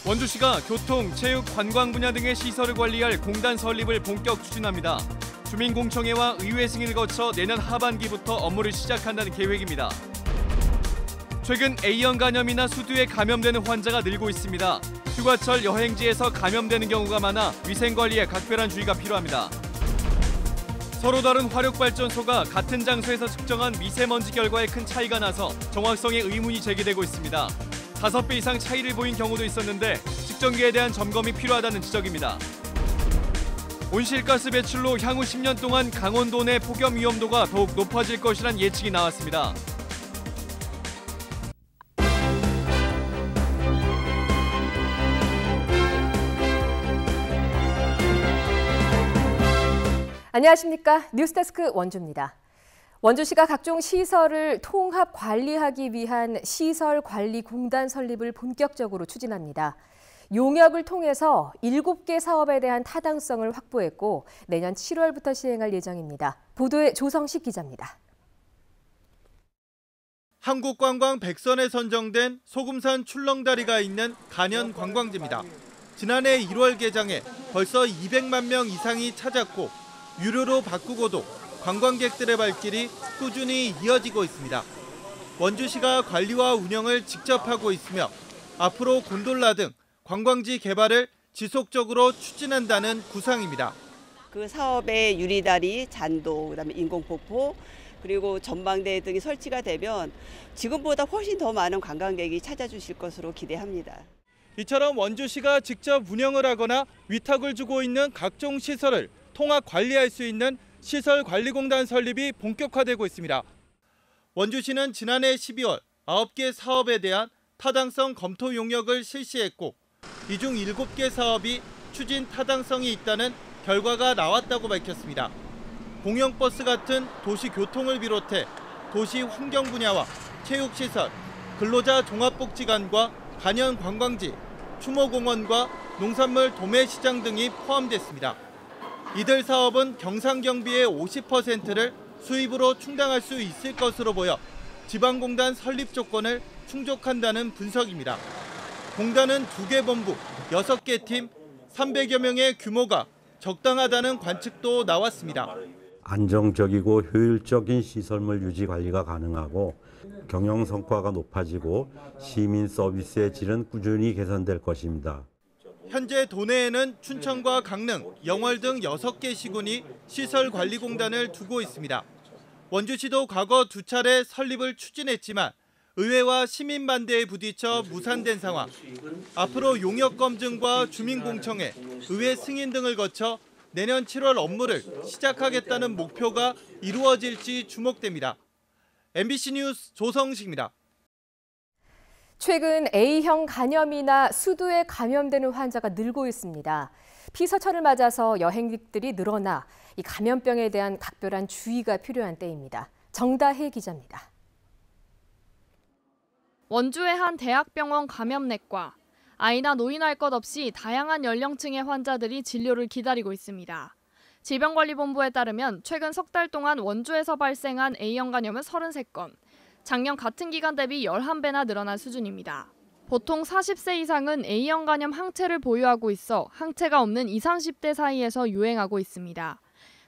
원주시가 교통, 체육, 관광 분야 등의 시설을 관리할 공단 설립을 본격 추진합니다. 주민공청회와 의회 승인을 거쳐 내년 하반기부터 업무를 시작한다는 계획입니다. 최근 A형 간염이나 수두에 감염되는 환자가 늘고 있습니다. 휴가철 여행지에서 감염되는 경우가 많아 위생관리에 각별한 주의가 필요합니다. 서로 다른 화력발전소가 같은 장소에서 측정한 미세먼지 결과에 큰 차이가 나서 정확성에 의문이 제기되고 있습니다. 5배 이상 차이를 보인 경우도 있었는데 측정기에 대한 점검이 필요하다는 지적입니다. 온실가스 배출로 향후 10년 동안 강원도 내 폭염 위험도가 더욱 높아질 것이란 예측이 나왔습니다. 안녕하십니까. 뉴스데스크 원주입니다. 원주시가 각종 시설을 통합 관리하기 위한 시설관리공단 설립을 본격적으로 추진합니다. 용역을 통해서 7개 사업에 대한 타당성을 확보했고 내년 7월부터 시행할 예정입니다. 보도에 조성식 기자입니다. 한국관광 100선에 선정된 소금산 출렁다리가 있는 간현 관광지입니다. 지난해 1월 개장에 벌써 200만 명 이상이 찾았고 유료로 바꾸고도 관광객들의 발길이 꾸준히 이어지고 있습니다. 원주시가 관리와 운영을 직접 하고 있으며 앞으로 곤돌라 등 관광지 개발을 지속적으로 추진한다는 구상입니다. 그 사업에 유리다리, 잔도, 그다음에 인공폭포, 그리고 전망대 등이 설치가 되면 지금보다 훨씬 더 많은 관광객이 찾아주실 것으로 기대합니다. 이처럼 원주시가 직접 운영을 하거나 위탁을 주고 있는 각종 시설을 통합 관리할 수 있는 시설관리공단 설립이 본격화되고 있습니다. 원주시는 지난해 12월 9개 사업에 대한 타당성 검토 용역을 실시했고 이 중 7개 사업이 추진 타당성이 있다는 결과가 나왔다고 밝혔습니다. 공영버스 같은 도시교통을 비롯해 도시 환경 분야와 체육시설, 근로자 종합복지관과 간현 관광지, 추모공원과 농산물 도매시장 등이 포함됐습니다. 이들 사업은 경상 경비의 50%를 수입으로 충당할 수 있을 것으로 보여 지방공단 설립 조건을 충족한다는 분석입니다. 공단은 2개 본부, 6개 팀, 300여 명의 규모가 적당하다는 관측도 나왔습니다. 안정적이고 효율적인 시설물 유지 관리가 가능하고 경영 성과가 높아지고 시민 서비스의 질은 꾸준히 개선될 것입니다. 현재 도내에는 춘천과 강릉, 영월 등 6개 시군이 시설관리공단을 두고 있습니다. 원주시도 과거 2차례 설립을 추진했지만 의회와 시민 반대에 부딪혀 무산된 상황. 앞으로 용역 검증과 주민공청회, 의회 승인 등을 거쳐 내년 7월 업무를 시작하겠다는 목표가 이루어질지 주목됩니다. MBC 뉴스 조성식입니다. 최근 A형 간염이나 수두에 감염되는 환자가 늘고 있습니다. 피서철을 맞아서 여행객들이 늘어나 이 감염병에 대한 각별한 주의가 필요한 때입니다. 정다혜 기자입니다. 원주의 한 대학병원 감염내과. 아이나 노인할 것 없이 다양한 연령층의 환자들이 진료를 기다리고 있습니다. 질병관리본부에 따르면 최근 석 달 동안 원주에서 발생한 A형 간염은 33건. 작년 같은 기간 대비 11배나 늘어난 수준입니다. 보통 40세 이상은 A형 간염 항체를 보유하고 있어 항체가 없는 20, 30대 사이에서 유행하고 있습니다.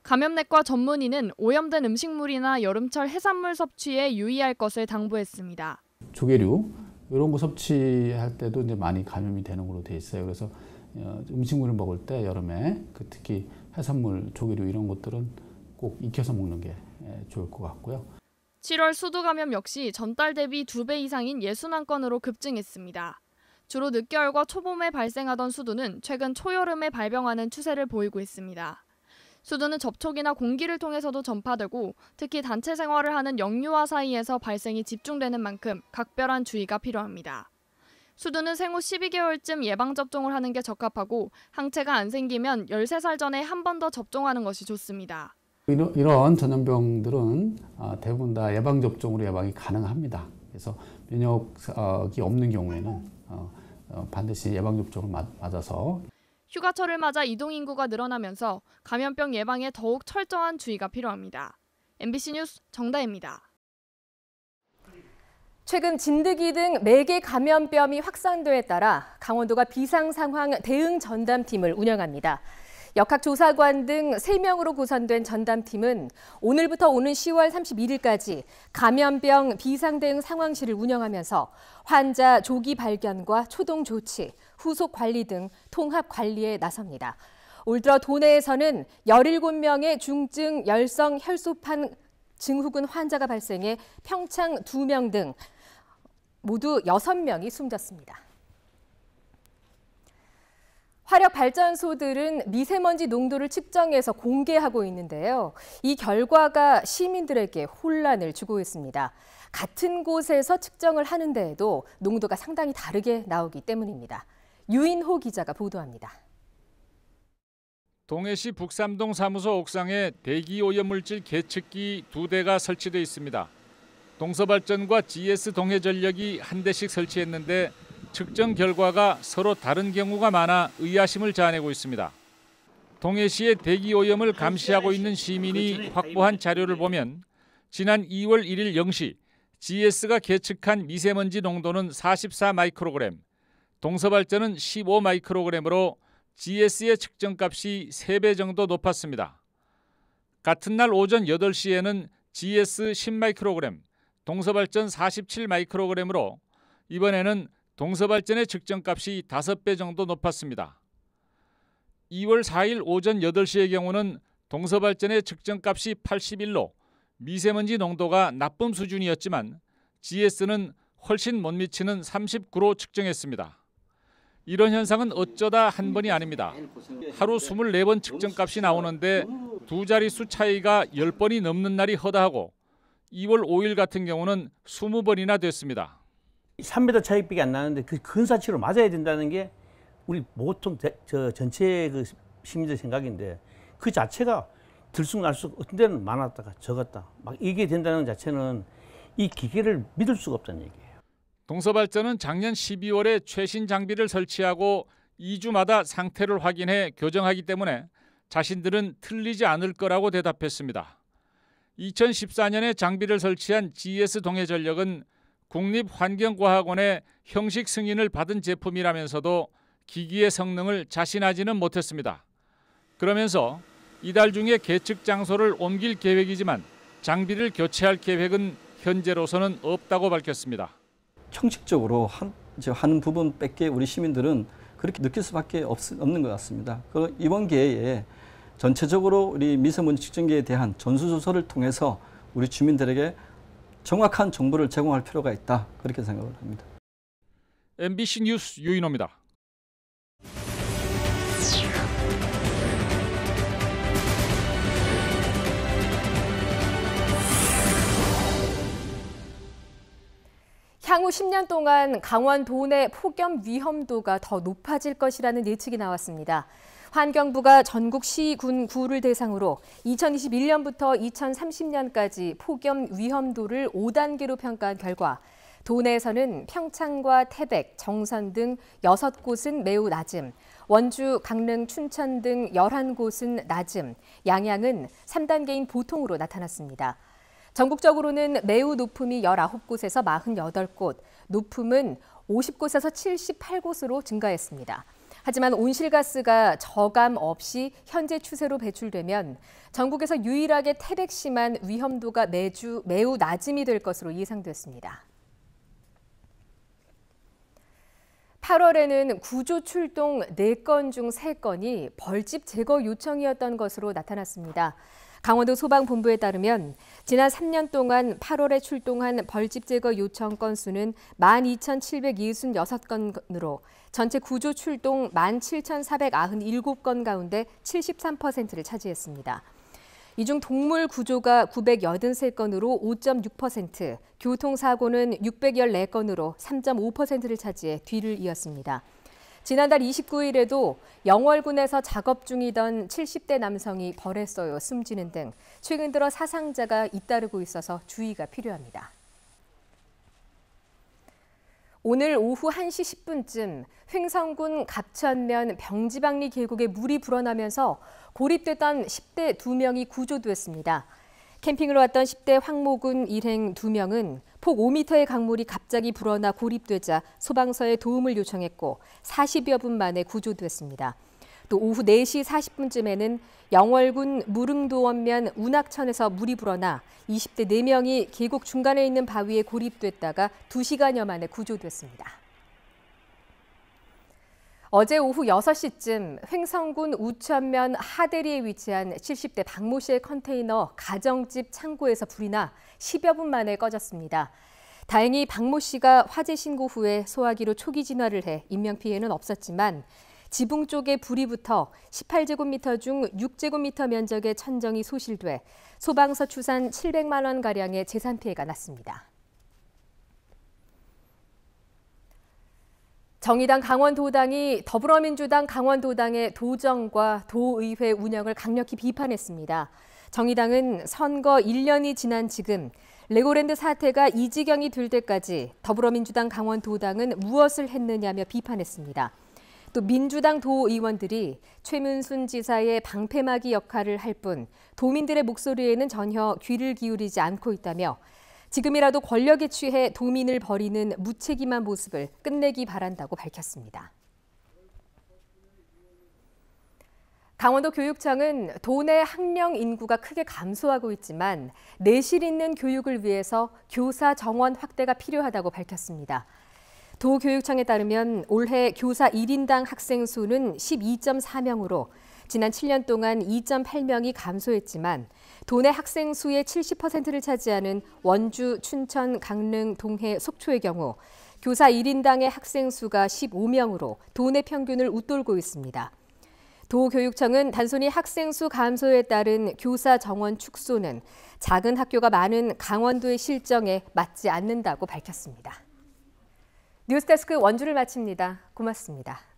감염내과 전문의는 오염된 음식물이나 여름철 해산물 섭취에 유의할 것을 당부했습니다. 조개류 이런 거 섭취할 때도 이제 많이 감염이 되는 걸로 돼 있어요. 그래서 음식물을 먹을 때 여름에 특히 해산물, 조개류 이런 것들은 꼭 익혀서 먹는 게 좋을 것 같고요. 7월 수두 감염 역시 전달 대비 2배 이상인 61건으로 급증했습니다. 주로 늦겨울과 초봄에 발생하던 수두는 최근 초여름에 발병하는 추세를 보이고 있습니다. 수두는 접촉이나 공기를 통해서도 전파되고 특히 단체 생활을 하는 영유아 사이에서 발생이 집중되는 만큼 각별한 주의가 필요합니다. 수두는 생후 12개월쯤 예방접종을 하는 게 적합하고 항체가 안 생기면 13살 전에 한 번 더 접종하는 것이 좋습니다. 이런 전염병들은 대부분 다 예방접종으로 예방이 가능합니다. 그래서 면역이 없는 경우에는 반드시 예방접종을 맞아서. 휴가철을 맞아 이동인구가 늘어나면서 감염병 예방에 더욱 철저한 주의가 필요합니다. MBC 뉴스 정다혜입니다. 최근 진드기 등 매개 감염병이 확산됨에 따라 강원도가 비상상황 대응 전담팀을 운영합니다. 역학조사관 등 3명으로 구성된 전담팀은 오늘부터 오는 10월 31일까지 감염병 비상대응 상황실을 운영하면서 환자 조기 발견과 초동 조치, 후속 관리 등 통합 관리에 나섭니다. 올 들어 도내에서는 17명의 중증 열성 혈소판 증후군 환자가 발생해 평창 2명 등 모두 6명이 숨졌습니다. 화력발전소들은 미세먼지 농도를 측정해서 공개하고 있는데요. 이 결과가 시민들에게 혼란을 주고 있습니다. 같은 곳에서 측정을 하는데에도 농도가 상당히 다르게 나오기 때문입니다. 유인호 기자가 보도합니다. 동해시 북삼동 사무소 옥상에 대기오염물질 계측기 2대가 설치돼 있습니다. 동서발전과 GS 동해전력이 한 대씩 설치했는데 측정 결과가 서로 다른 경우가 많아 의아심을 자아내고 있습니다. 동해시의 대기오염을 감시하고 있는 시민이 확보한 자료를 보면 지난 2월 1일 0시 GS가 계측한 미세먼지 농도는 44 마이크로그램, 동서발전은 15 마이크로그램으로 GS의 측정값이 3배 정도 높았습니다. 같은 날 오전 8시에는 GS 10 마이크로그램, 동서발전 47 마이크로그램으로 이번에는 동서발전의 측정값이 5배 정도 높았습니다. 2월 4일 오전 8시의 경우는 동서발전의 측정값이 81로 미세먼지 농도가 나쁨 수준이었지만 GS는 훨씬 못 미치는 39로 측정했습니다. 이런 현상은 어쩌다 한 번이 아닙니다. 하루 24번 측정값이 나오는데 두 자릿수 차이가 10번이 넘는 날이 허다하고 2월 5일 같은 경우는 20번이나 됐습니다. 3m 차이밖에 안 나는데 그 근사치로 맞아야 된다는 게 우리 보통 전체 그 시민들 생각인데 그 자체가 들쑥날쑥 어떤 데는 많았다가 적었다 막 이게 된다는 자체는 이 기계를 믿을 수가 없다는 얘기예요. 동서발전은 작년 12월에 최신 장비를 설치하고 2주마다 상태를 확인해 교정하기 때문에 자신들은 틀리지 않을 거라고 대답했습니다. 2014년에 장비를 설치한 GS 동해전력은 국립환경과학원의 형식 승인을 받은 제품이라면서도 기기의 성능을 자신하지는 못했습니다. 그러면서 이달 중에 계측 장소를 옮길 계획이지만 장비를 교체할 계획은 현재로서는 없다고 밝혔습니다. 형식적으로 하는 부분밖에 우리 시민들은 그렇게 느낄 수밖에 없는 것 같습니다. 이번 기회에 전체적으로 우리 미세먼지 측정기에 대한 전수조사를 통해서 우리 주민들에게 정확한 정보를 제공할 필요가 있다. 그렇게 생각을 합니다. MBC 뉴스 유인호입니다. 향후 10년 동안 강원 도내 폭염 위험도가 더 높아질 것이라는 예측이 나왔습니다. 환경부가 전국 시, 군, 구를 대상으로 2021년부터 2030년까지 폭염 위험도를 5단계로 평가한 결과 도내에서는 평창과 태백, 정선 등 6곳은 매우 낮음, 원주, 강릉, 춘천 등 11곳은 낮음, 양양은 3단계인 보통으로 나타났습니다. 전국적으로는 매우 높음이 19곳에서 48곳, 높음은 50곳에서 78곳으로 증가했습니다. 하지만 온실가스가 저감 없이 현재 추세로 배출되면 전국에서 유일하게 태백시만 위험도가 매주 매우 낮음이 될 것으로 예상됐습니다. 8월에는 구조 출동 4건 중 3건이 벌집 제거 요청이었던 것으로 나타났습니다. 강원도 소방본부에 따르면 지난 3년 동안 8월에 출동한 벌집 제거 요청 건수는 12,766건으로 전체 구조 출동 17,497건 가운데 73%를 차지했습니다. 이 중 동물 구조가 983건으로 5.6%, 교통사고는 614건으로 3.5%를 차지해 뒤를 이었습니다. 지난달 29일에도 영월군에서 작업 중이던 70대 남성이 벌에 쏘여 숨지는 등 최근 들어 사상자가 잇따르고 있어서 주의가 필요합니다. 오늘 오후 1시 10분쯤 횡성군 갑천면 병지박리 계곡에 물이 불어나면서 고립됐던 10대 2명이 구조됐습니다. 캠핑을 왔던 10대 황모군 일행 2명은 폭 5m의 강물이 갑자기 불어나 고립되자 소방서에 도움을 요청했고 40여 분 만에 구조됐습니다. 또 오후 4시 40분쯤에는 영월군 무릉도원면 운악천에서 물이 불어나 20대 4명이 계곡 중간에 있는 바위에 고립됐다가 2시간여 만에 구조됐습니다. 어제 오후 6시쯤 횡성군 우천면 하대리에 위치한 70대 박모 씨의 컨테이너 가정집 창고에서 불이 나 10여 분 만에 꺼졌습니다. 다행히 박모 씨가 화재 신고 후에 소화기로 초기 진화를 해 인명피해는 없었지만 지붕 쪽에 불이 붙어 18제곱미터 중 6제곱미터 면적의 천정이 소실돼 소방서 추산 700만 원가량의 재산 피해가 났습니다. 정의당 강원도당이 더불어민주당 강원도당의 도정과 도의회 운영을 강력히 비판했습니다. 정의당은 선거 1년이 지난 지금 레고랜드 사태가 이 지경이 될 때까지 더불어민주당 강원도당은 무엇을 했느냐며 비판했습니다. 또 민주당 도의원들이 최문순 지사의 방패막이 역할을 할 뿐 도민들의 목소리에는 전혀 귀를 기울이지 않고 있다며 지금이라도 권력에 취해 도민을 버리는 무책임한 모습을 끝내기 바란다고 밝혔습니다. 강원도 교육청은 도내 학령 인구가 크게 감소하고 있지만 내실 있는 교육을 위해서 교사 정원 확대가 필요하다고 밝혔습니다. 도교육청에 따르면 올해 교사 1인당 학생 수는 12.4명으로 지난 7년 동안 2.8명이 감소했지만 도내 학생 수의 70%를 차지하는 원주, 춘천, 강릉, 동해, 속초의 경우 교사 1인당의 학생 수가 15명으로 도내 평균을 웃돌고 있습니다. 도교육청은 단순히 학생 수 감소에 따른 교사 정원 축소는 작은 학교가 많은 강원도의 실정에 맞지 않는다고 밝혔습니다. 뉴스데스크 원주를 마칩니다. 고맙습니다.